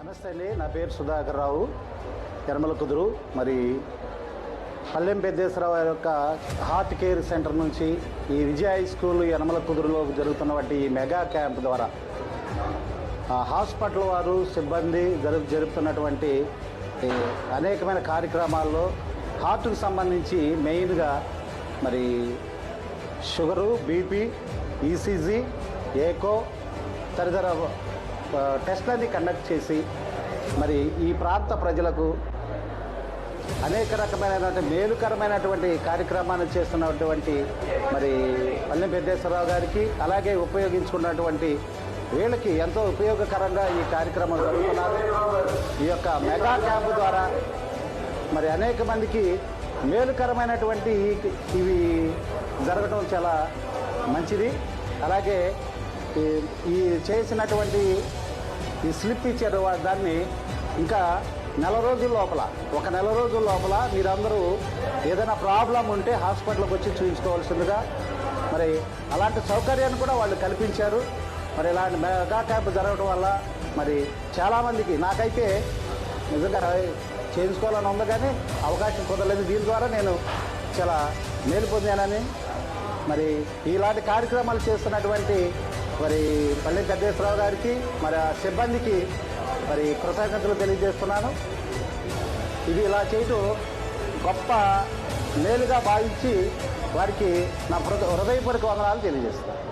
నమస్తే అండి, నా పేరు సుధాకర్ రావు, యనమల కుదురు. మరి పల్లెం పెద్దేశ్వరరావు యొక్క హార్ట్ కేర్ సెంటర్ నుంచి ఈ విజయ హై స్కూల్ యనమల కుదురులో జరుగుతున్నటువంటి ఈ మెగా క్యాంప్ ద్వారా హాస్పిటల్ వారు సిబ్బంది జరుపుతున్నటువంటి అనేకమైన కార్యక్రమాల్లో హార్ట్కు సంబంధించి మెయిన్గా మరి షుగరు, బీపీ, ఈసీజీ, ఏకో తదితర టెస్ట్లన్నీ కండక్ట్ చేసి మరి ఈ ప్రాంత ప్రజలకు అనేక రకమైనటువంటి మేలుకరమైనటువంటి కార్యక్రమాన్ని చేస్తున్నటువంటి మరి పల్లెం పెద్దేశ్వరరావు గారికి, అలాగే ఉపయోగించుకున్నటువంటి వీళ్ళకి ఎంతో ఉపయోగకరంగా ఈ కార్యక్రమం జరుగుతున్నారు. ఈ యొక్క మెగా క్యాంపు ద్వారా మరి అనేక మందికి మేలుకరమైనటువంటి ఇవి జరగడం చాలా మంచిది. అలాగే ఈ చేసినటువంటి ఈ స్లిప్ ఇచ్చారు, దాన్ని ఇంకా ఒక నెల రోజుల లోపల మీరందరూ ఏదైనా ప్రాబ్లం ఉంటే హాస్పిటల్కి వచ్చి చూపించుకోవాల్సిందిగా మరి అలాంటి సౌకర్యాన్ని కూడా వాళ్ళు కల్పించారు. మరి ఇలాంటి మెగా క్యాంప్ జరగడం వల్ల మరి చాలామందికి, నాకైతే నిజంగా చేయించుకోవాలని ఉంది కానీ అవకాశం కుదరలేదు. దీని ద్వారా నేను చాలా మేలు పొందానని మరి ఇలాంటి కార్యక్రమాలు చేస్తున్నటువంటి మరి పల్లెం పెద్దేశ్వరరావు గారికి, మరి ఆ సిబ్బందికి మరి కృతజ్ఞతలు తెలియజేస్తున్నాను. ఇది ఇలా చేయటం గొప్ప మేలుగా భావించి వారికి నా హృదయపూర్వక వందనాలు తెలియజేస్తున్నాను.